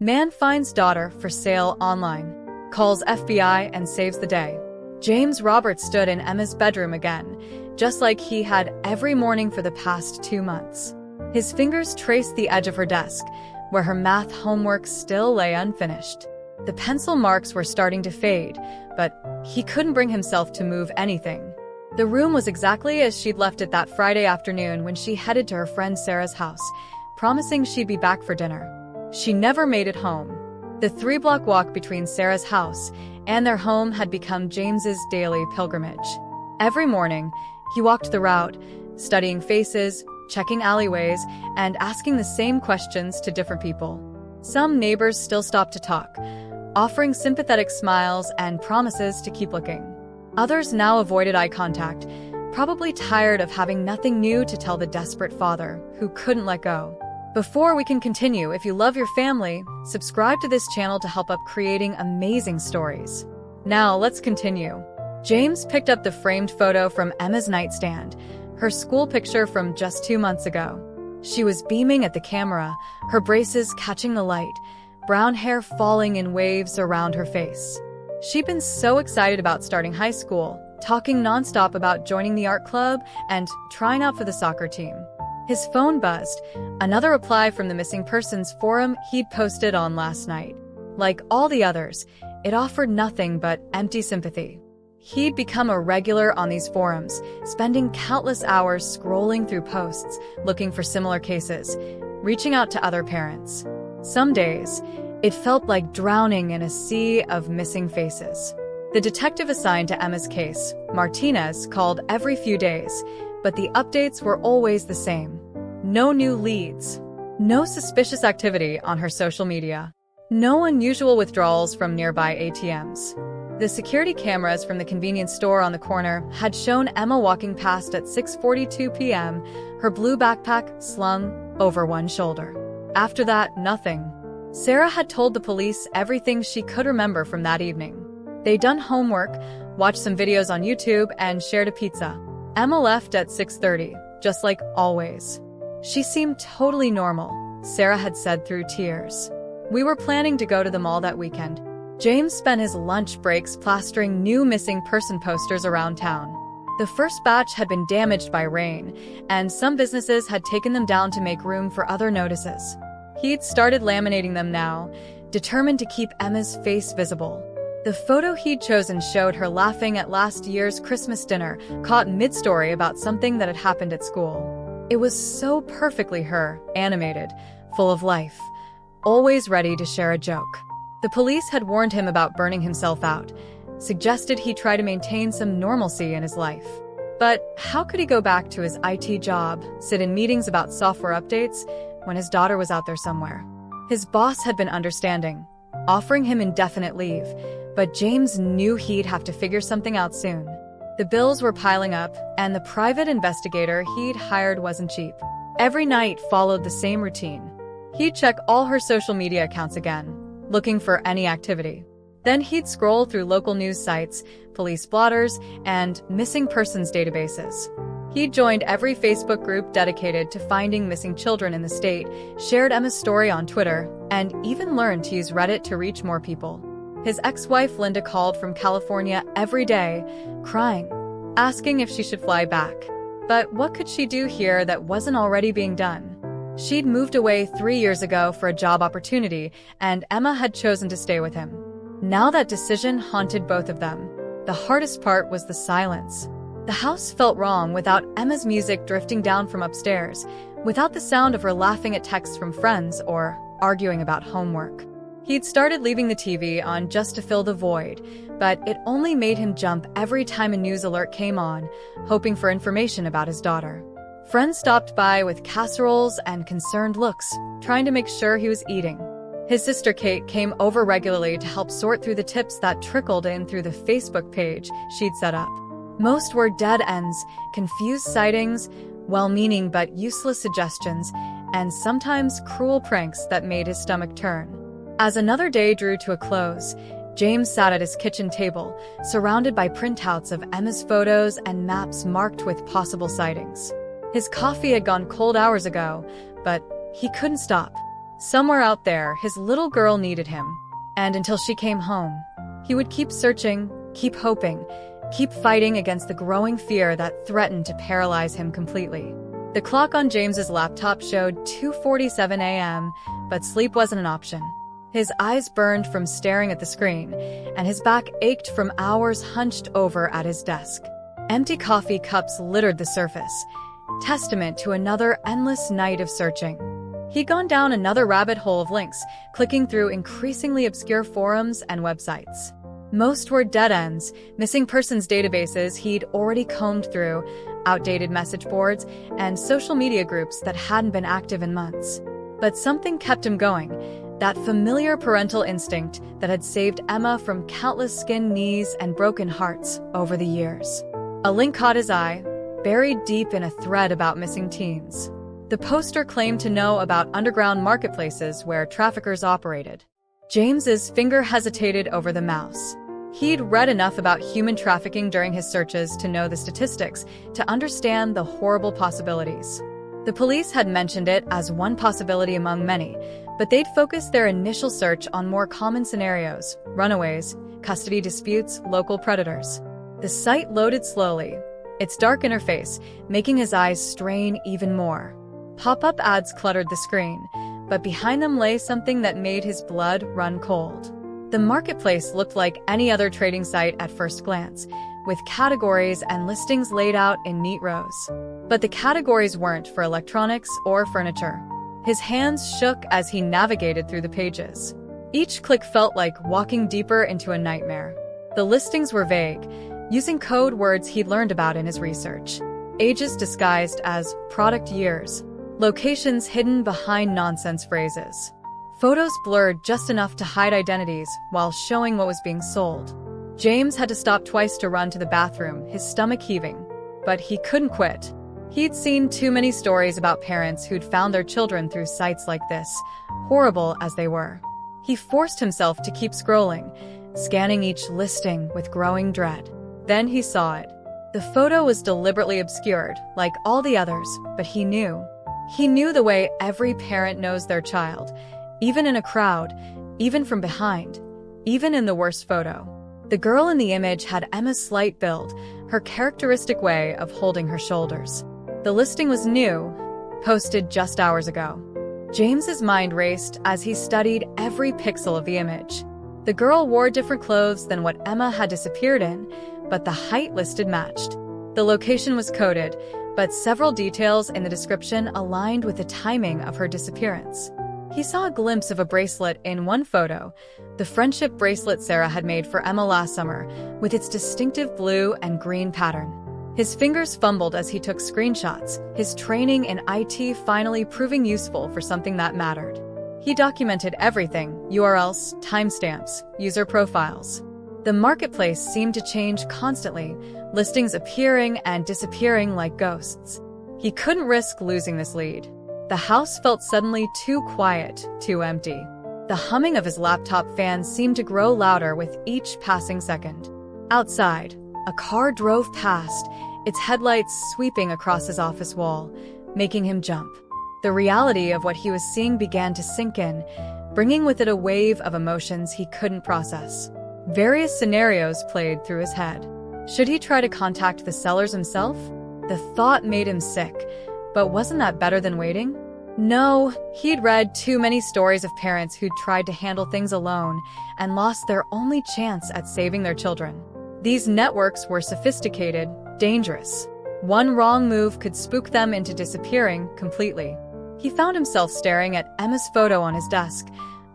Man finds daughter for sale online. Calls FBI and saves the day. James Roberts stood in Emma's bedroom again, just like he had every morning for the past 2 months. His fingers traced the edge of her desk, where her math homework still lay unfinished. The pencil marks were starting to fade, but he couldn't bring himself to move anything. The room was exactly as she'd left it that Friday afternoon when she headed to her friend Sarah's house, promising she'd be back for dinner. She never made it home. The 3-block walk between Sarah's house and their home had become James's daily pilgrimage. Every morning, he walked the route, studying faces, checking alleyways, and asking the same questions to different people. Some neighbors still stopped to talk, offering sympathetic smiles and promises to keep looking. Others now avoided eye contact, probably tired of having nothing new to tell the desperate father who couldn't let go. Before we can continue, if you love your family, subscribe to this channel to help up creating amazing stories. Now, let's continue. James picked up the framed photo from Emma's nightstand, her school picture from just 2 months ago. She was beaming at the camera, her braces catching the light, brown hair falling in waves around her face. She'd been so excited about starting high school, talking nonstop about joining the art club and trying out for the soccer team. His phone buzzed, another reply from the missing persons forum he'd posted on last night. Like all the others, it offered nothing but empty sympathy. He'd become a regular on these forums, spending countless hours scrolling through posts, looking for similar cases, reaching out to other parents. Some days, it felt like drowning in a sea of missing faces. The detective assigned to Emma's case, Martinez, called every few days, but the updates were always the same. No new leads. No suspicious activity on her social media. No unusual withdrawals from nearby ATMs. The security cameras from the convenience store on the corner had shown Emma walking past at 6:42 p.m., her blue backpack slung over one shoulder. After that, nothing. Sarah had told the police everything she could remember from that evening. They'd done homework, watched some videos on YouTube, and shared a pizza. Emma left at 6:30, just like always. She seemed totally normal, Sarah had said through tears. We were planning to go to the mall that weekend. James spent his lunch breaks plastering new missing person posters around town. The first batch had been damaged by rain, and some businesses had taken them down to make room for other notices. He'd started laminating them now, determined to keep Emma's face visible. The photo he'd chosen showed her laughing at last year's Christmas dinner, caught mid-story about something that had happened at school. It was so perfectly her, animated, full of life, always ready to share a joke. The police had warned him about burning himself out, suggested he try to maintain some normalcy in his life. But how could he go back to his IT job, sit in meetings about software updates, when his daughter was out there somewhere? His boss had been understanding, offering him indefinite leave, but James knew he'd have to figure something out soon. The bills were piling up, and the private investigator he'd hired wasn't cheap. Every night followed the same routine. He'd check all her social media accounts again, looking for any activity. Then he'd scroll through local news sites, police blotters, and missing persons databases. He'd joined every Facebook group dedicated to finding missing children in the state, shared Emma's story on Twitter, and even learned to use Reddit to reach more people. His ex-wife Linda called from California every day, crying, asking if she should fly back. But what could she do here that wasn't already being done? She'd moved away 3 years ago for a job opportunity, and Emma had chosen to stay with him. Now that decision haunted both of them. The hardest part was the silence. The house felt wrong without Emma's music drifting down from upstairs, without the sound of her laughing at texts from friends or arguing about homework. He'd started leaving the TV on just to fill the void, but it only made him jump every time a news alert came on, hoping for information about his daughter. Friends stopped by with casseroles and concerned looks, trying to make sure he was eating. His sister Kate came over regularly to help sort through the tips that trickled in through the Facebook page she'd set up. Most were dead ends, confused sightings, well-meaning but useless suggestions, and sometimes cruel pranks that made his stomach turn. As another day drew to a close, James sat at his kitchen table, surrounded by printouts of Emma's photos and maps marked with possible sightings. His coffee had gone cold hours ago, but he couldn't stop. Somewhere out there, his little girl needed him. And until she came home, he would keep searching, keep hoping, keep fighting against the growing fear that threatened to paralyze him completely. The clock on James's laptop showed 2:47 a.m., but sleep wasn't an option. His eyes burned from staring at the screen, and his back ached from hours hunched over at his desk. Empty coffee cups littered the surface, testament to another endless night of searching. He'd gone down another rabbit hole of links, clicking through increasingly obscure forums and websites. Most were dead ends, missing persons databases he'd already combed through, outdated message boards, and social media groups that hadn't been active in months. But something kept him going, that familiar parental instinct that had saved Emma from countless skinned knees and broken hearts over the years. A link caught his eye, buried deep in a thread about missing teens. The poster claimed to know about underground marketplaces where traffickers operated. James's finger hesitated over the mouse. He'd read enough about human trafficking during his searches to know the statistics, to understand the horrible possibilities. The police had mentioned it as one possibility among many, but they'd focused their initial search on more common scenarios: runaways, custody disputes, local predators. The site loaded slowly, its dark interface making his eyes strain even more. Pop-up ads cluttered the screen, but behind them lay something that made his blood run cold. The marketplace looked like any other trading site at first glance, with categories and listings laid out in neat rows. But the categories weren't for electronics or furniture. His hands shook as he navigated through the pages. Each click felt like walking deeper into a nightmare. The listings were vague, using code words he'd learned about in his research. Ages disguised as product years. Locations hidden behind nonsense phrases. Photos blurred just enough to hide identities while showing what was being sold. James had to stop twice to run to the bathroom, his stomach heaving. But he couldn't quit. He'd seen too many stories about parents who'd found their children through sites like this, horrible as they were. He forced himself to keep scrolling, scanning each listing with growing dread. Then he saw it. The photo was deliberately obscured, like all the others, but he knew. He knew the way every parent knows their child, even in a crowd, even from behind, even in the worst photo. The girl in the image had Emma's slight build, her characteristic way of holding her shoulders. The listing was new, posted just hours ago. James's mind raced as he studied every pixel of the image. The girl wore different clothes than what Emma had disappeared in, but the height listed matched. The location was coded, but several details in the description aligned with the timing of her disappearance. He saw a glimpse of a bracelet in one photo, the friendship bracelet Sarah had made for Emma last summer, with its distinctive blue and green pattern. His fingers fumbled as he took screenshots, his training in IT finally proving useful for something that mattered. He documented everything: URLs, timestamps, user profiles. The marketplace seemed to change constantly, listings appearing and disappearing like ghosts. He couldn't risk losing this lead. The house felt suddenly too quiet, too empty. The humming of his laptop fan seemed to grow louder with each passing second. Outside, a car drove past, its headlights sweeping across his office wall, making him jump. The reality of what he was seeing began to sink in, bringing with it a wave of emotions he couldn't process. Various scenarios played through his head. Should he try to contact the sellers himself? The thought made him sick, but wasn't that better than waiting? No, he'd read too many stories of parents who'd tried to handle things alone and lost their only chance at saving their children. These networks were sophisticated, dangerous. One wrong move could spook them into disappearing completely. He found himself staring at Emma's photo on his desk,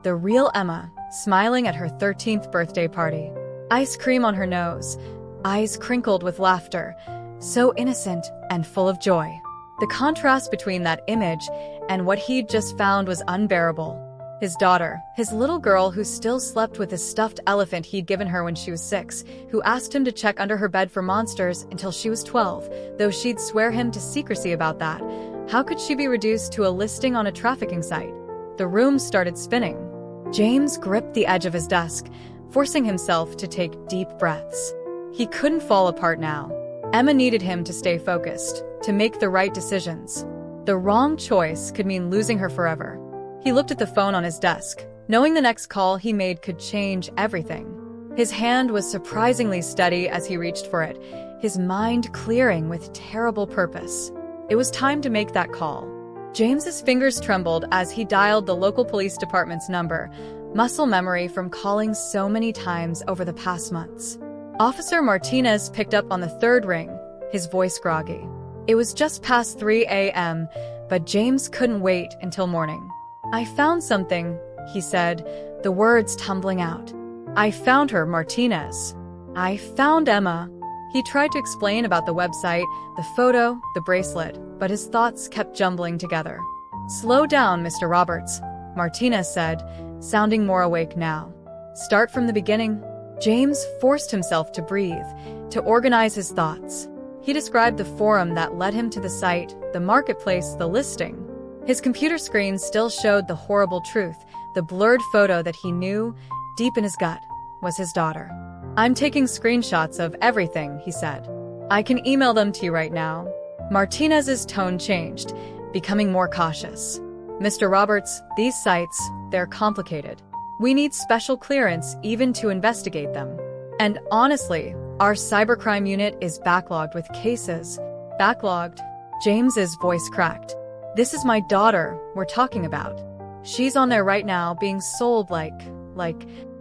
the real Emma, smiling at her 13th birthday party. Ice cream on her nose, eyes crinkled with laughter, so innocent and full of joy. The contrast between that image and what he'd just found was unbearable. His daughter, his little girl who still slept with a stuffed elephant he'd given her when she was 6, who asked him to check under her bed for monsters until she was 12, though she'd swear him to secrecy about that. How could she be reduced to a listing on a trafficking site? The room started spinning. James gripped the edge of his desk, forcing himself to take deep breaths. He couldn't fall apart now. Emma needed him to stay focused, to make the right decisions. The wrong choice could mean losing her forever. He looked at the phone on his desk, knowing the next call he made could change everything. His hand was surprisingly steady as he reached for it, his mind clearing with terrible purpose. It was time to make that call. James's fingers trembled as he dialed the local police department's number, muscle memory from calling so many times over the past months. Officer Martinez picked up on the third ring, his voice groggy. It was just past 3 a.m., but James couldn't wait until morning. "I found something," he said, the words tumbling out. "I found her, Martinez. I found Emma." He tried to explain about the website, the photo, the bracelet, but his thoughts kept jumbling together. "Slow down, Mr. Roberts," Martinez said, sounding more awake now. "Start from the beginning." James forced himself to breathe, to organize his thoughts. He described the forum that led him to the site, the marketplace, the listing. His computer screen still showed the horrible truth, the blurred photo that he knew, deep in his gut, was his daughter. "I'm taking screenshots of everything," he said. "I can email them to you right now." Martinez's tone changed, becoming more cautious. "Mr. Roberts, these sites, they're complicated. We need special clearance even to investigate them. And honestly, our cybercrime unit is backlogged with cases." "Backlogged?" James's voice cracked. "This is my daughter we're talking about. She's on there right now being sold like...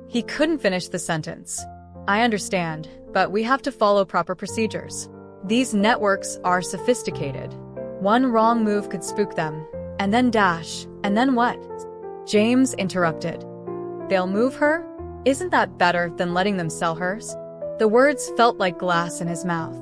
He couldn't finish the sentence. "I understand, but we have to follow proper procedures. These networks are sophisticated. One wrong move could spook them. And then dash. And then what?" James interrupted. "They'll move her? Isn't that better than letting them sell hers?" The words felt like glass in his mouth.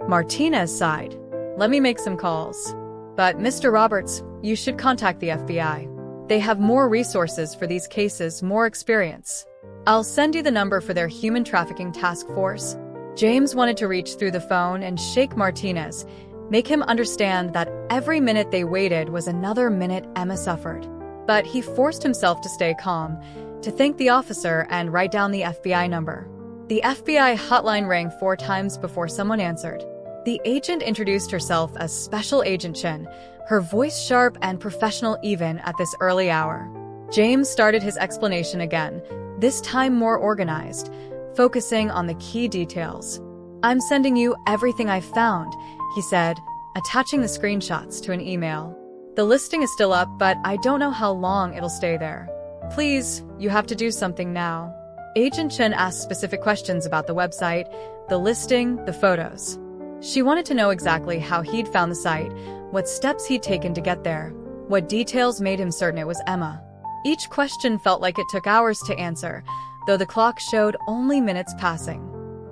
Martinez sighed. "Let me make some calls. But, Mr. Roberts, you should contact the FBI. They have more resources for these cases, more experience. I'll send you the number for their human trafficking task force." James wanted to reach through the phone and shake Martinez, make him understand that every minute they waited was another minute Emma suffered. But he forced himself to stay calm, to thank the officer and write down the FBI number. The FBI hotline rang 4 times before someone answered. The agent introduced herself as Special Agent Chen, her voice sharp and professional even at this early hour. James started his explanation again, this time more organized, focusing on the key details. "I'm sending you everything I've found," he said, attaching the screenshots to an email. "The listing is still up, but I don't know how long it'll stay there. Please, you have to do something now." Agent Chen asked specific questions about the website, the listing, the photos. She wanted to know exactly how he'd found the site, what steps he'd taken to get there, what details made him certain it was Emma. Each question felt like it took hours to answer, though the clock showed only minutes passing.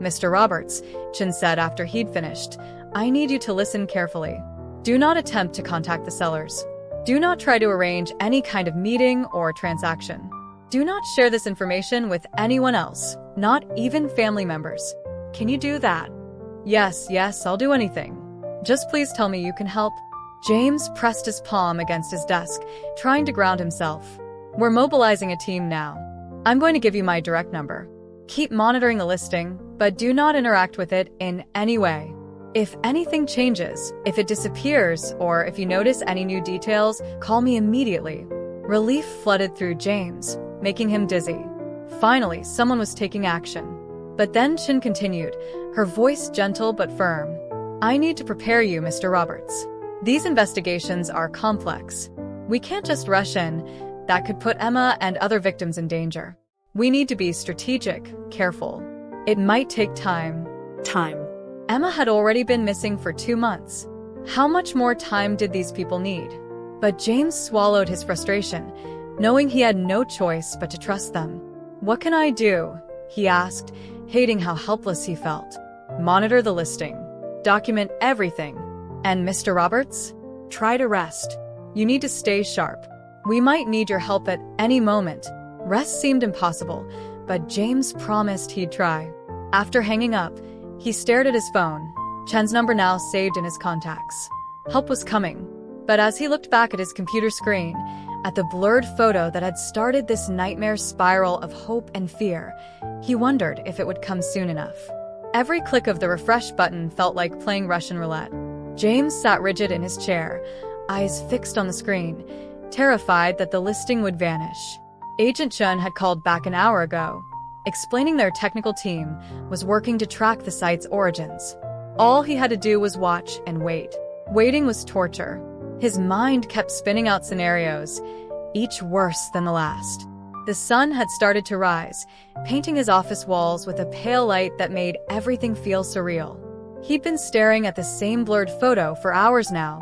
"Mr. Roberts," Chen said after he'd finished, "I need you to listen carefully. Do not attempt to contact the sellers. Do not try to arrange any kind of meeting or transaction. Do not share this information with anyone else, not even family members. Can you do that?" Yes, I'll do anything. Just please tell me you can help." James pressed his palm against his desk, trying to ground himself. "We're mobilizing a team now. I'm going to give you my direct number. Keep monitoring the listing, but do not interact with it in any way. If anything changes, if it disappears, or if you notice any new details, call me immediately." Relief flooded through James, making him dizzy. Finally, someone was taking action. But then Chen continued, her voice gentle but firm. "I need to prepare you, Mr. Roberts. These investigations are complex. We can't just rush in. That could put Emma and other victims in danger. We need to be strategic, careful. It might take time." Emma had already been missing for 2 months. How much more time did these people need? But James swallowed his frustration, knowing he had no choice but to trust them. "What can I do?" he asked, hating how helpless he felt. "Monitor the listing. Document everything. And Mr. Roberts? Try to rest. You need to stay sharp. We might need your help at any moment." Rest seemed impossible, but James promised he'd try. After hanging up, he stared at his phone, Chen's number now saved in his contacts. Help was coming, but as he looked back at his computer screen, at the blurred photo that had started this nightmare spiral of hope and fear, he wondered if it would come soon enough. Every click of the refresh button felt like playing Russian roulette. James sat rigid in his chair, eyes fixed on the screen, terrified that the listing would vanish. Agent Chun had called back an hour ago, explaining their technical team was working to track the site's origins. All he had to do was watch and wait. Waiting was torture. His mind kept spinning out scenarios, each worse than the last. The sun had started to rise, painting his office walls with a pale light that made everything feel surreal. He'd been staring at the same blurred photo for hours now,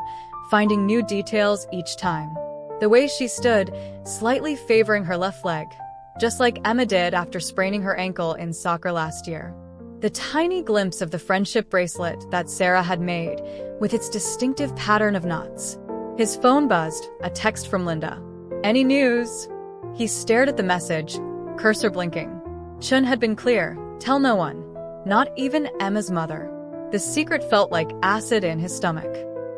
finding new details each time. The way she stood, slightly favoring her left leg, just like Emma did after spraining her ankle in soccer last year. The tiny glimpse of the friendship bracelet that Sarah had made, with its distinctive pattern of knots. His phone buzzed, a text from Linda. "Any news?" He stared at the message, cursor blinking. Chun had been clear, tell no one, not even Emma's mother. The secret felt like acid in his stomach.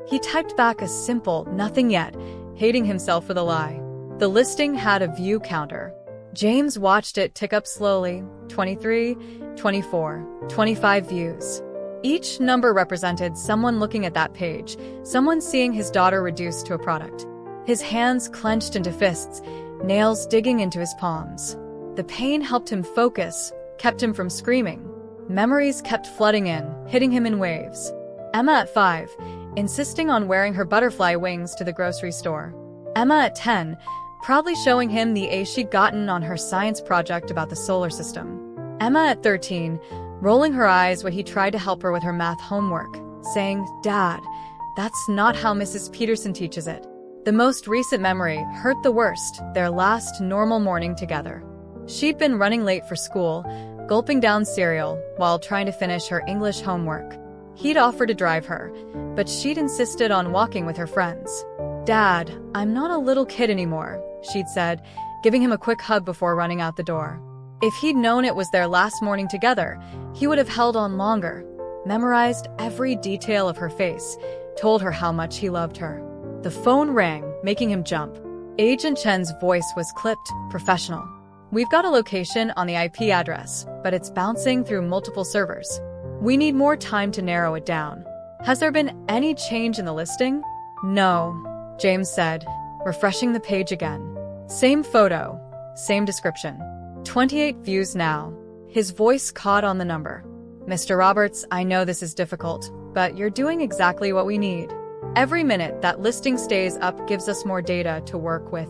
He typed back a simple, nothing yet, hating himself for the lie. The listing had a view counter. James watched it tick up slowly, 23, 24, 25 views. Each number represented someone looking at that page, someone seeing his daughter reduced to a product. His hands clenched into fists, nails digging into his palms. The pain helped him focus, kept him from screaming. Memories kept flooding in, hitting him in waves. Emma at 5, insisting on wearing her butterfly wings to the grocery store. Emma at 10, proudly showing him the A she'd gotten on her science project about the solar system. Emma at 13, rolling her eyes when he tried to help her with her math homework, saying, "Dad, that's not how Mrs. Peterson teaches it." The most recent memory hurt the worst, their last normal morning together. She'd been running late for school, gulping down cereal while trying to finish her English homework. He'd offered to drive her, but she'd insisted on walking with her friends. "Dad, I'm not a little kid anymore," she'd said, giving him a quick hug before running out the door. If he'd known it was their last morning together, he would have held on longer, memorized every detail of her face, told her how much he loved her. The phone rang, making him jump. Agent Chen's voice was clipped, professional. "We've got a location on the IP address, but it's bouncing through multiple servers. We need more time to narrow it down. Has there been any change in the listing?" "No," James said, refreshing the page again. Same photo, same description. 28 views now. His voice caught on the number. "Mr. Roberts, I know this is difficult, but you're doing exactly what we need. Every minute that listing stays up gives us more data to work with."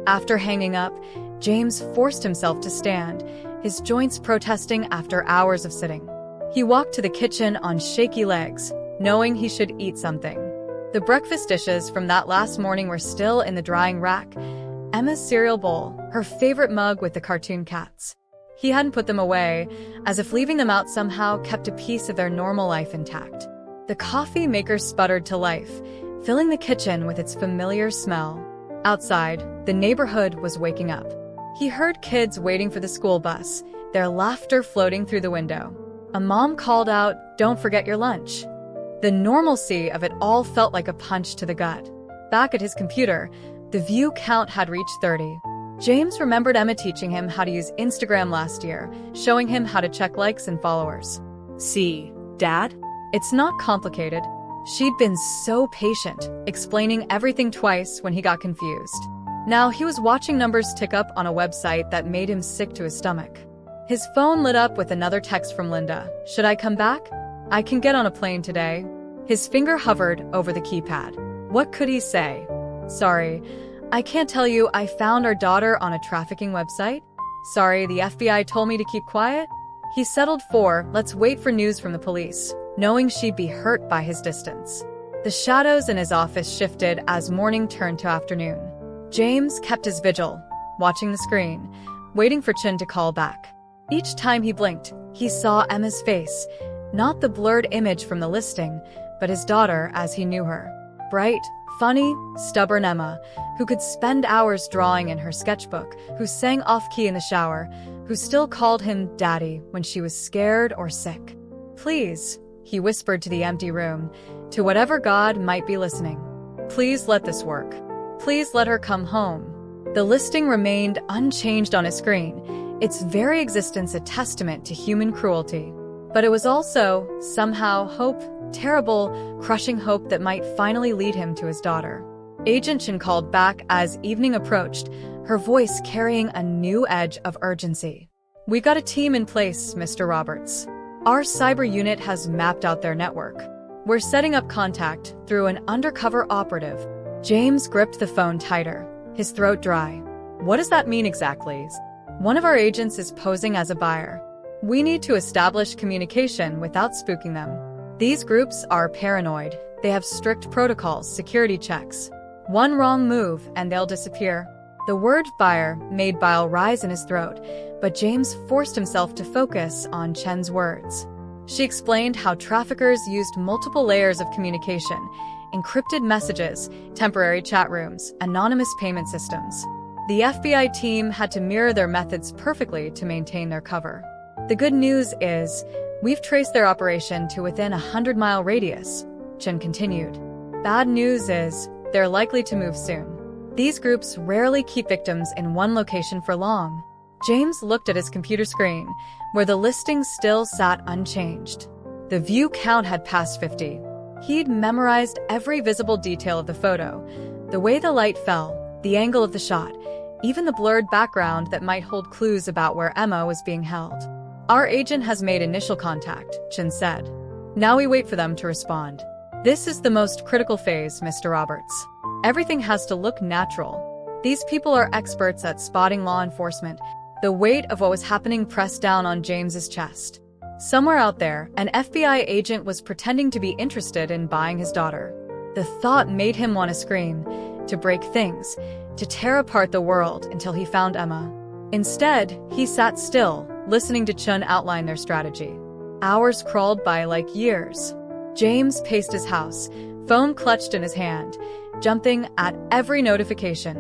After hanging up, James forced himself to stand, his joints protesting after hours of sitting. He walked to the kitchen on shaky legs, knowing he should eat something. The breakfast dishes from that last morning were still in the drying rack. Emma's cereal bowl, her favorite mug with the cartoon cats. He hadn't put them away, as if leaving them out somehow kept a piece of their normal life intact. The coffee maker sputtered to life, filling the kitchen with its familiar smell. Outside, the neighborhood was waking up. He heard kids waiting for the school bus, their laughter floating through the window. A mom called out, "Don't forget your lunch." The normalcy of it all felt like a punch to the gut. Back at his computer, the view count had reached 30. James remembered Emma teaching him how to use Instagram last year, showing him how to check likes and followers. "See, Dad? It's not complicated." She'd been so patient, explaining everything twice when he got confused. Now he was watching numbers tick up on a website that made him sick to his stomach. His phone lit up with another text from Linda. "Should I come back? I can get on a plane today." His finger hovered over the keypad. What could he say? "Sorry, I can't tell you I found our daughter on a trafficking website. Sorry, the FBI told me to keep quiet." He settled for, "Let's wait for news from the police," knowing she'd be hurt by his distance. The shadows in his office shifted as morning turned to afternoon. James kept his vigil, watching the screen, waiting for Chin to call back. Each time he blinked, he saw Emma's face, not the blurred image from the listing, but his daughter as he knew her. Bright, funny, stubborn Emma, who could spend hours drawing in her sketchbook, who sang off-key in the shower, who still called him Daddy when she was scared or sick. "Please," he whispered to the empty room, to whatever God might be listening. "Please let this work. Please let her come home." The listing remained unchanged on his screen, its very existence a testament to human cruelty. But it was also, somehow, hope, terrible, crushing hope that might finally lead him to his daughter. Agent Chen called back as evening approached, her voice carrying a new edge of urgency. "We got a team in place, Mr. Roberts. Our cyber unit has mapped out their network. We're setting up contact through an undercover operative." James gripped the phone tighter, his throat dry. "What does that mean exactly?" "One of our agents is posing as a buyer. We need to establish communication without spooking them. These groups are paranoid. They have strict protocols, security checks. One wrong move and they'll disappear." The word buyer made bile rise in his throat, but James forced himself to focus on Chen's words. She explained how traffickers used multiple layers of communication, encrypted messages, temporary chat rooms, anonymous payment systems. The FBI team had to mirror their methods perfectly to maintain their cover. "The good news is, we've traced their operation to within a 100-mile radius," Chen continued. "Bad news is, they're likely to move soon. These groups rarely keep victims in one location for long." James looked at his computer screen, where the listing still sat unchanged. The view count had passed 50. He'd memorized every visible detail of the photo, the way the light fell, the angle of the shot, even the blurred background that might hold clues about where Emma was being held. "Our agent has made initial contact," Chen said. "Now we wait for them to respond. This is the most critical phase, Mr. Roberts. Everything has to look natural. These people are experts at spotting law enforcement." The weight of what was happening pressed down on James's chest. Somewhere out there, an FBI agent was pretending to be interested in buying his daughter. The thought made him want to scream, to break things, to tear apart the world until he found Emma. Instead, he sat still, listening to Chen outline their strategy. Hours crawled by like years. James paced his house, phone clutched in his hand, jumping at every notification.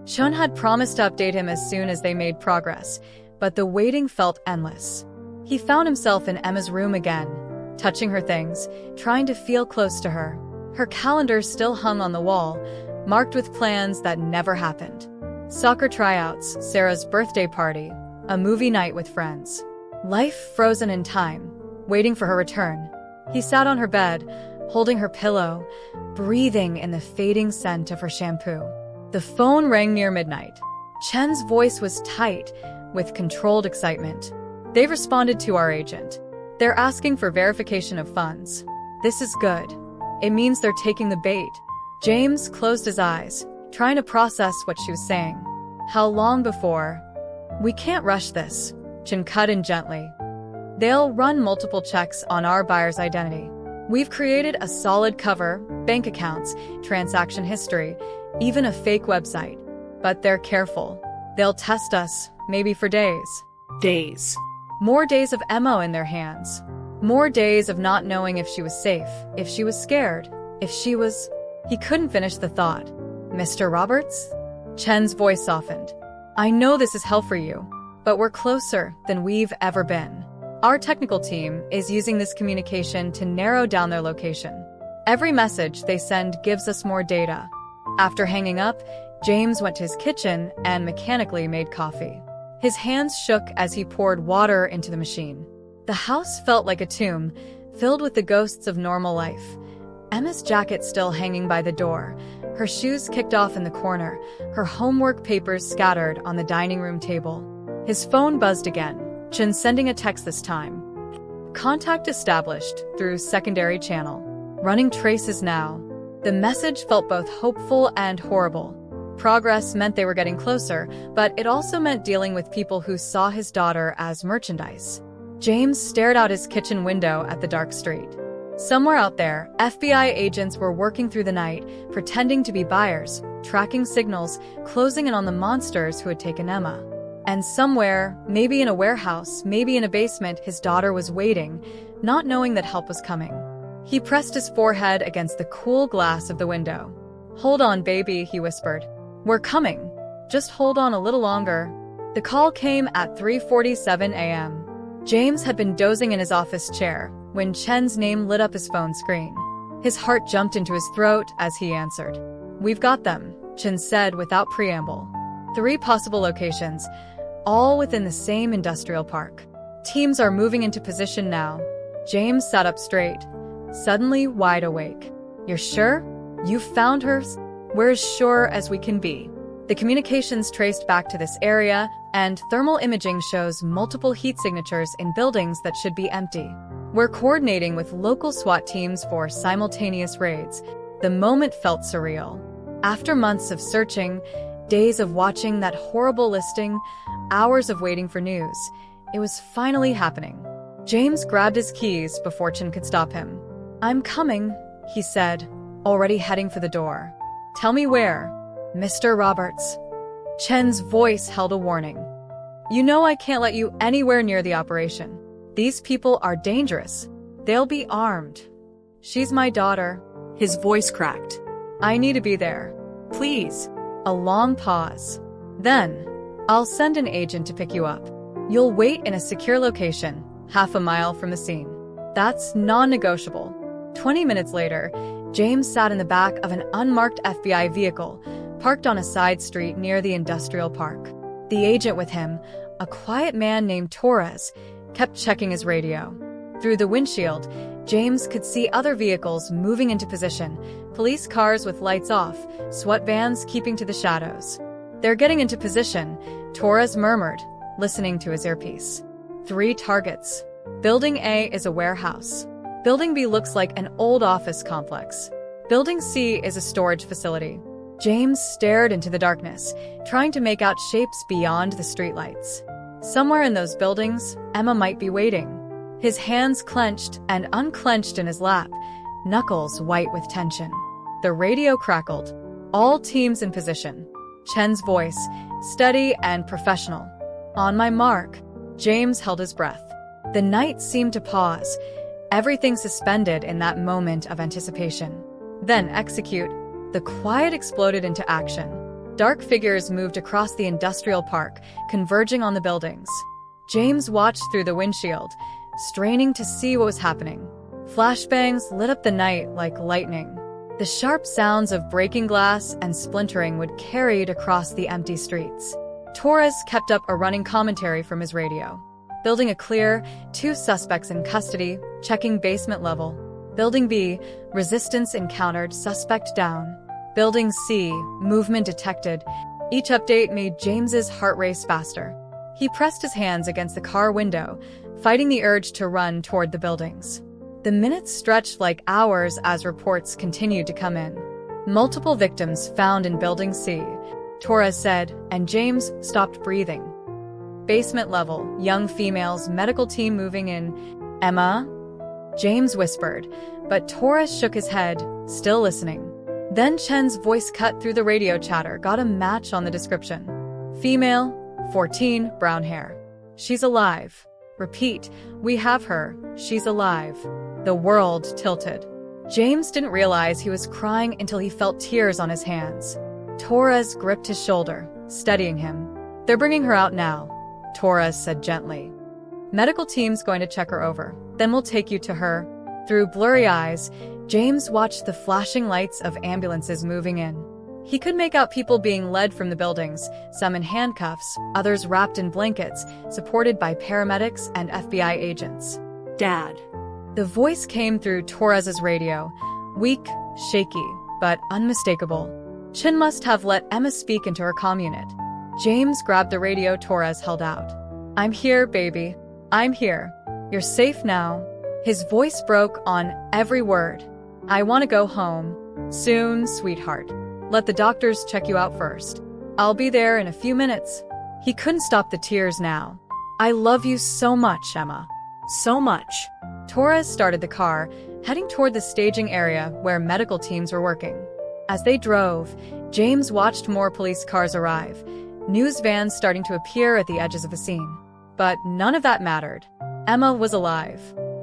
Chen had promised to update him as soon as they made progress, but the waiting felt endless. He found himself in Emma's room again, touching her things, trying to feel close to her. Her calendar still hung on the wall, marked with plans that never happened. Soccer tryouts, Sarah's birthday party, a movie night with friends. Life frozen in time, waiting for her return. He sat on her bed, holding her pillow, breathing in the fading scent of her shampoo. The phone rang near midnight. Chen's voice was tight, with controlled excitement. "They've responded to our agent. They're asking for verification of funds. This is good. It means they're taking the bait." James closed his eyes, trying to process what she was saying. "How long before?" "We can't rush this," Chen cut in gently. "They'll run multiple checks on our buyer's identity. We've created a solid cover, bank accounts, transaction history, even a fake website. But they're careful. They'll test us, maybe for days." Days. More days of Emma in their hands. More days of not knowing if she was safe, if she was scared, if she was... He couldn't finish the thought. "Mr. Roberts?" Chen's voice softened. "I know this is hell for you, but we're closer than we've ever been. Our technical team is using this communication to narrow down their location. Every message they send gives us more data." After hanging up, James went to his kitchen and mechanically made coffee. His hands shook as he poured water into the machine. The house felt like a tomb, filled with the ghosts of normal life. Emma's jacket still hanging by the door, her shoes kicked off in the corner, her homework papers scattered on the dining room table. His phone buzzed again, Chen sending a text this time. "Contact established through secondary channel. Running traces now." The message felt both hopeful and horrible. Progress meant they were getting closer, but it also meant dealing with people who saw his daughter as merchandise. James stared out his kitchen window at the dark street. Somewhere out there, FBI agents were working through the night, pretending to be buyers, tracking signals, closing in on the monsters who had taken Emma. And somewhere, maybe in a warehouse, maybe in a basement, his daughter was waiting, not knowing that help was coming. He pressed his forehead against the cool glass of the window. "Hold on, baby," he whispered. "We're coming. Just hold on a little longer." The call came at 3:47 a.m. James had been dozing in his office chair when Chen's name lit up his phone screen. His heart jumped into his throat as he answered. "We've got them," Chen said without preamble. 3 possible locations, all within the same industrial park. "Teams are moving into position now." James sat up straight, suddenly wide awake. "You're sure? You found her?" We're as sure as we can be. The communications traced back to this area, and thermal imaging shows multiple heat signatures in buildings that should be empty. We're coordinating with local SWAT teams for simultaneous raids. The moment felt surreal. After months of searching, days of watching that horrible listing, hours of waiting for news, it was finally happening. James grabbed his keys before Chen could stop him. "I'm coming," he said, already heading for the door. "Tell me where." "Mr. Roberts." Chen's voice held a warning. "You know I can't let you anywhere near the operation. These people are dangerous. They'll be armed." "She's my daughter." His voice cracked. "I need to be there. "Please." A long pause. "Then, I'll send an agent to pick you up. You'll wait in a secure location, half a mile from the scene. That's non-negotiable." 20 minutes later, James sat in the back of an unmarked FBI vehicle, parked on a side street near the industrial park. The agent with him, a quiet man named Torres, kept checking his radio. Through the windshield, James could see other vehicles moving into position, police cars with lights off, SWAT vans keeping to the shadows. "They're getting into position," Torres murmured, listening to his earpiece. 3 targets. Building A is a warehouse. Building B looks like an old office complex. Building C is a storage facility. James stared into the darkness, trying to make out shapes beyond the streetlights. Somewhere in those buildings, Emma might be waiting. His hands clenched and unclenched in his lap, knuckles white with tension. The radio crackled. "All teams in position." Chen's voice, steady and professional. "On my mark." James held his breath. The night seemed to pause, everything suspended in that moment of anticipation. Then execute. The quiet exploded into action. Dark figures moved across the industrial park, converging on the buildings. James watched through the windshield, straining to see what was happening. Flashbangs lit up the night like lightning. The sharp sounds of breaking glass and splintering would carry it across the empty streets. Torres kept up a running commentary from his radio. Building A clear, 2 suspects in custody, checking basement level. Building B, resistance encountered, suspect down. Building C, movement detected. Each update made James's heart race faster. He pressed his hands against the car window, fighting the urge to run toward the buildings. The minutes stretched like hours as reports continued to come in. "Multiple victims found in Building C," Torres said, and James stopped breathing. "Basement level, young females, medical team moving in." "Emma?" James whispered, but Torres shook his head, still listening. Then Chen's voice cut through the radio chatter, got a match on the description. "Female, 14, brown hair. She's alive." "Repeat, we have her. She's alive." The world tilted. James didn't realize he was crying until he felt tears on his hands. Torres gripped his shoulder, steadying him. "They're bringing her out now," Torres said gently. "Medical team's going to check her over. Then we'll take you to her." Through blurry eyes, James watched the flashing lights of ambulances moving in. He could make out people being led from the buildings, some in handcuffs, others wrapped in blankets, supported by paramedics and FBI agents. "Dad." The voice came through Torres's radio, weak, shaky, but unmistakable. Chen must have let Emma speak into her comm unit. James grabbed the radio Torres held out. "I'm here, baby. I'm here. You're safe now." His voice broke on every word. "I want to go home. Soon, sweetheart. Let the doctors check you out first. I'll be there in a few minutes." He couldn't stop the tears now. "I love you so much, Emma. So much." Torres started the car, heading toward the staging area where medical teams were working. As they drove, James watched more police cars arrive, news vans starting to appear at the edges of the scene. But none of that mattered. Emma was alive.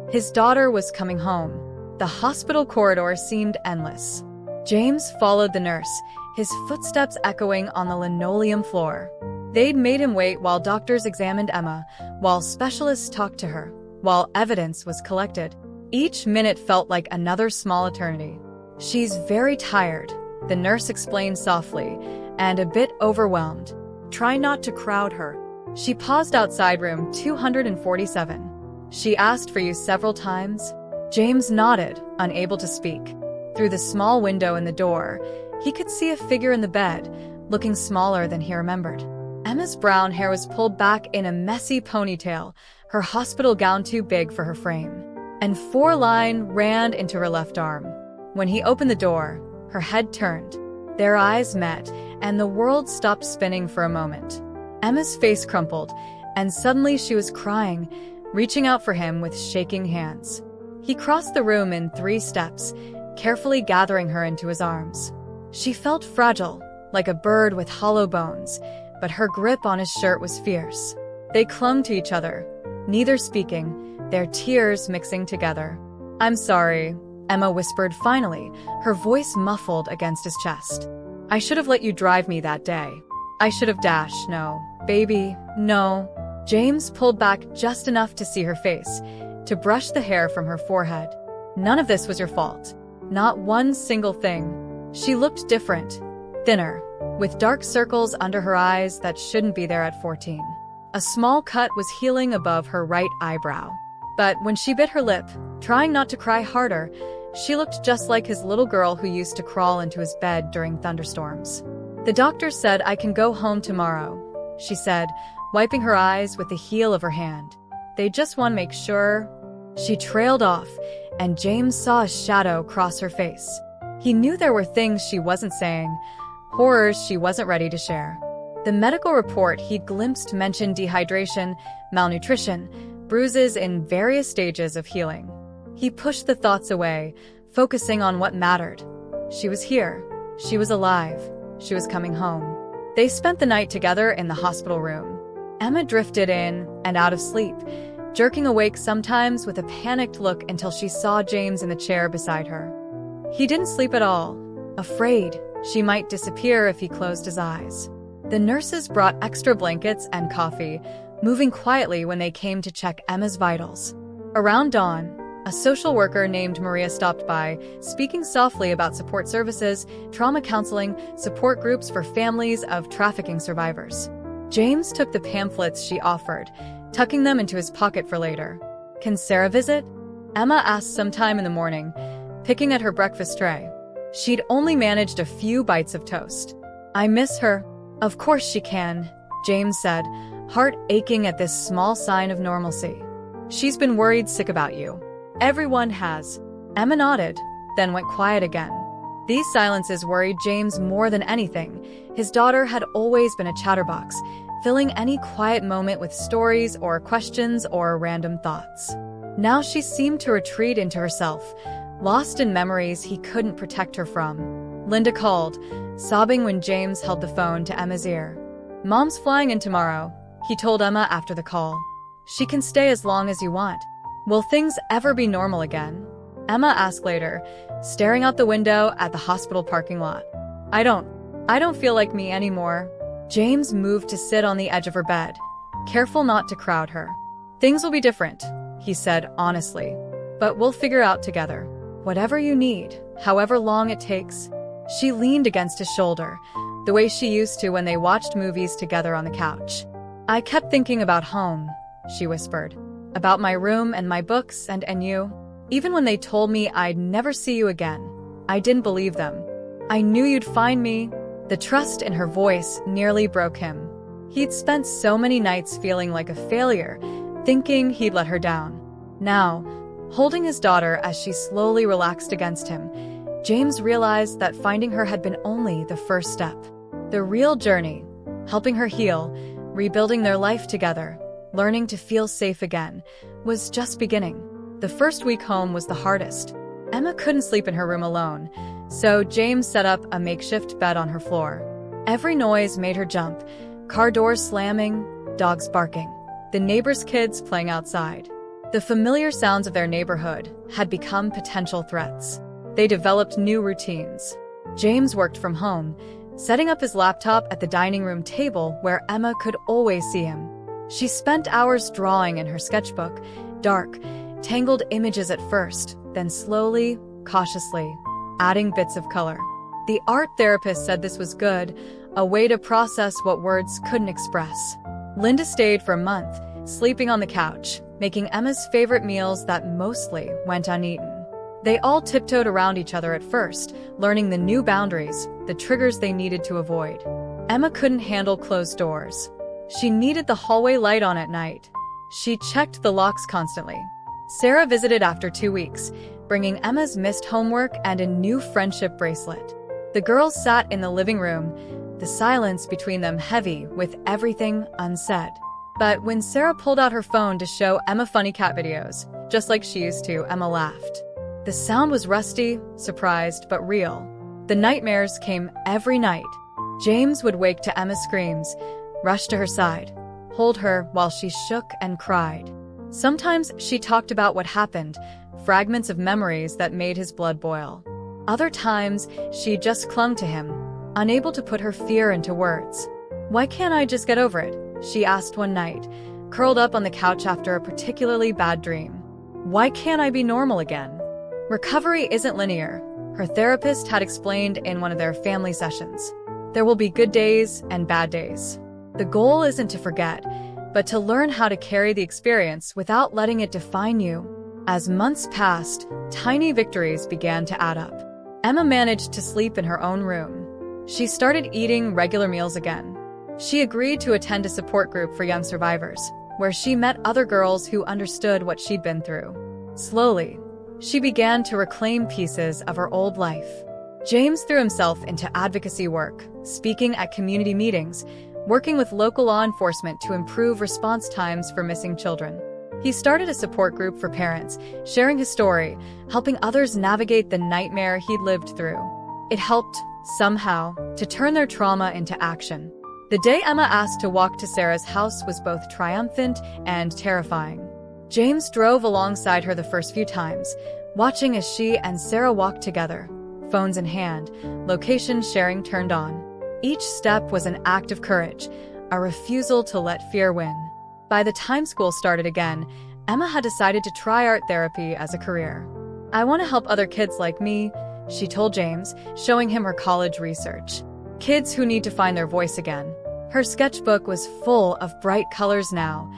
His daughter was coming home. The hospital corridor seemed endless. James followed the nurse, his footsteps echoing on the linoleum floor. They'd made him wait while doctors examined Emma, while specialists talked to her, while evidence was collected. Each minute felt like another small eternity. "She's very tired," the nurse explained softly, and a bit overwhelmed. "Try not to crowd her." She paused outside room 247. "She asked for you several times?" James nodded, unable to speak. Through the small window in the door, He could see a figure in the bed, looking smaller than he remembered. Emma's brown hair was pulled back in a messy ponytail, her hospital gown too big for her frame, and 4 lines ran into her left arm. When he opened the door, her head turned. Their eyes met, and the world stopped spinning for a moment. Emma's face crumpled, and suddenly she was crying, reaching out for him with shaking hands. He crossed the room in 3 steps, carefully gathering her into his arms. She felt fragile, like a bird with hollow bones, but her grip on his shirt was fierce. They clung to each other, neither speaking, their tears mixing together. "I'm sorry," Emma whispered finally, her voice muffled against his chest. "I should have let you drive me that day. I should have dashed. No, baby, no." James pulled back just enough to see her face, to brush the hair from her forehead. "None of this was your fault. Not one single thing." She looked different, thinner, with dark circles under her eyes that shouldn't be there at 14. A small cut was healing above her right eyebrow. But when she bit her lip, trying not to cry harder, she looked just like his little girl who used to crawl into his bed during thunderstorms. "The doctor said I can go home tomorrow," she said, wiping her eyes with the heel of her hand. "They just want to make sure." She trailed off, and James saw a shadow cross her face. He knew there were things she wasn't saying, horrors she wasn't ready to share. The medical report he'd glimpsed mentioned dehydration, malnutrition, bruises in various stages of healing. He pushed the thoughts away, focusing on what mattered. She was here. She was alive. She was coming home. They spent the night together in the hospital room. Emma drifted in and out of sleep, jerking awake sometimes with a panicked look until she saw James in the chair beside her. He didn't sleep at all, afraid she might disappear if he closed his eyes. The nurses brought extra blankets and coffee, moving quietly when they came to check Emma's vitals. Around dawn, a social worker named Maria stopped by, speaking softly about support services, trauma counseling, support groups for families of trafficking survivors. James took the pamphlets she offered, tucking them into his pocket for later. "Can Sarah visit?" Emma asked sometime in the morning, picking at her breakfast tray. She'd only managed a few bites of toast. "I miss her." "Of course she can," James said, heart aching at this small sign of normalcy. "She's been worried sick about you." "Everyone has." Emma nodded, then went quiet again. These silences worried James more than anything. His daughter had always been a chatterbox, filling any quiet moment with stories or questions or random thoughts. Now she seemed to retreat into herself, lost in memories he couldn't protect her from. Linda called, sobbing when James held the phone to Emma's ear. "Mom's flying in tomorrow," he told Emma after the call. "She can stay as long as you want." "Will things ever be normal again?" Emma asked later, staring out the window at the hospital parking lot. I don't feel like me anymore." James moved to sit on the edge of her bed, careful not to crowd her. "Things will be different," he said honestly. "But we'll figure out together. Whatever you need, however long it takes." She leaned against his shoulder, the way she used to when they watched movies together on the couch. "I kept thinking about home," she whispered. "About my room and my books and you. Even when they told me I'd never see you again, I didn't believe them. I knew you'd find me." The trust in her voice nearly broke him. He'd spent so many nights feeling like a failure, thinking he'd let her down. Now, holding his daughter as she slowly relaxed against him, James realized that finding her had been only the first step. The real journey, helping her heal, rebuilding their life together, learning to feel safe again, was just beginning. The first week home was the hardest. Emma couldn't sleep in her room alone, so James set up a makeshift bed on her floor. Every noise made her jump, car doors slamming, dogs barking, the neighbors' kids playing outside. The familiar sounds of their neighborhood had become potential threats. They developed new routines. James worked from home, setting up his laptop at the dining room table where Emma could always see him. She spent hours drawing in her sketchbook, dark, tangled images at first, then slowly, cautiously, adding bits of color. The art therapist said this was good, a way to process what words couldn't express. Linda stayed for a month, sleeping on the couch, making Emma's favorite meals that mostly went uneaten. They all tiptoed around each other at first, learning the new boundaries, the triggers they needed to avoid. Emma couldn't handle closed doors. She needed the hallway light on at night. She checked the locks constantly. Sarah visited after 2 weeks, bringing Emma's missed homework and a new friendship bracelet. The girls sat in the living room, the silence between them heavy with everything unsaid. But when Sarah pulled out her phone to show Emma funny cat videos, just like she used to, Emma laughed. The sound was rusty, surprised, but real. The nightmares came every night. James would wake to Emma's screams, rush to her side, hold her while she shook and cried. Sometimes she talked about what happened, fragments of memories that made his blood boil. Other times, she just clung to him, unable to put her fear into words. "Why can't I just get over it?" she asked one night, curled up on the couch after a particularly bad dream. "Why can't I be normal again?" Recovery isn't linear, her therapist had explained in one of their family sessions. There will be good days and bad days. The goal isn't to forget, but to learn how to carry the experience without letting it define you. As months passed, tiny victories began to add up. Emma managed to sleep in her own room. She started eating regular meals again. She agreed to attend a support group for young survivors, where she met other girls who understood what she'd been through. Slowly, she began to reclaim pieces of her old life. James threw himself into advocacy work, speaking at community meetings, working with local law enforcement to improve response times for missing children. He started a support group for parents, sharing his story, helping others navigate the nightmare he'd lived through. It helped, somehow, to turn their trauma into action. The day Emma asked to walk to Sarah's house was both triumphant and terrifying. James drove alongside her the first few times, watching as she and Sarah walked together, phones in hand, location sharing turned on. Each step was an act of courage, a refusal to let fear win. By the time school started again, Emma had decided to try art therapy as a career. "I want to help other kids like me," she told James, showing him her college research. Kids who need to find their voice again. Her sketchbook was full of bright colors now,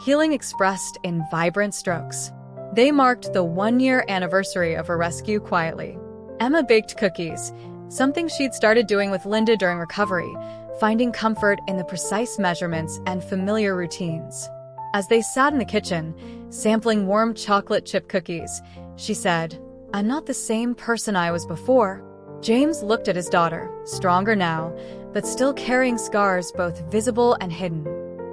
healing expressed in vibrant strokes. They marked the 1-year anniversary of her rescue quietly. Emma baked cookies, something she'd started doing with Linda during recovery, finding comfort in the precise measurements and familiar routines. As they sat in the kitchen, sampling warm chocolate chip cookies, she said, "I'm not the same person I was before." James looked at his daughter, stronger now, but still carrying scars both visible and hidden.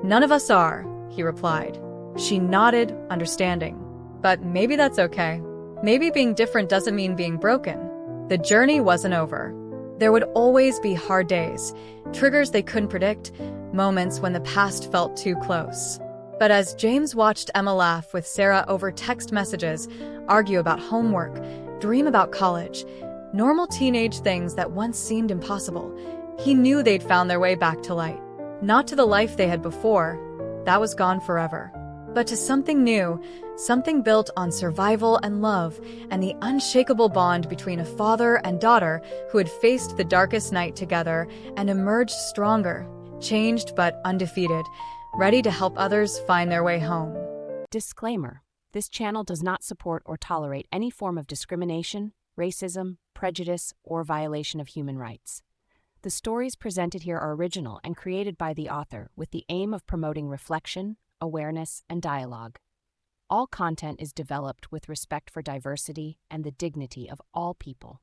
"None of us are," he replied. She nodded, understanding. "But maybe that's okay. Maybe being different doesn't mean being broken." The journey wasn't over. There would always be hard days, triggers they couldn't predict, moments when the past felt too close. But as James watched Emma laugh with Sarah over text messages, argue about homework, dream about college, normal teenage things that once seemed impossible, he knew they'd found their way back to light. Not to the life they had before, that was gone forever, but to something new, something built on survival and love, and the unshakable bond between a father and daughter who had faced the darkest night together and emerged stronger, changed but undefeated, ready to help others find their way home. Disclaimer: this channel does not support or tolerate any form of discrimination, racism, prejudice, or violation of human rights. The stories presented here are original and created by the author with the aim of promoting reflection, awareness, and dialogue. All content is developed with respect for diversity and the dignity of all people.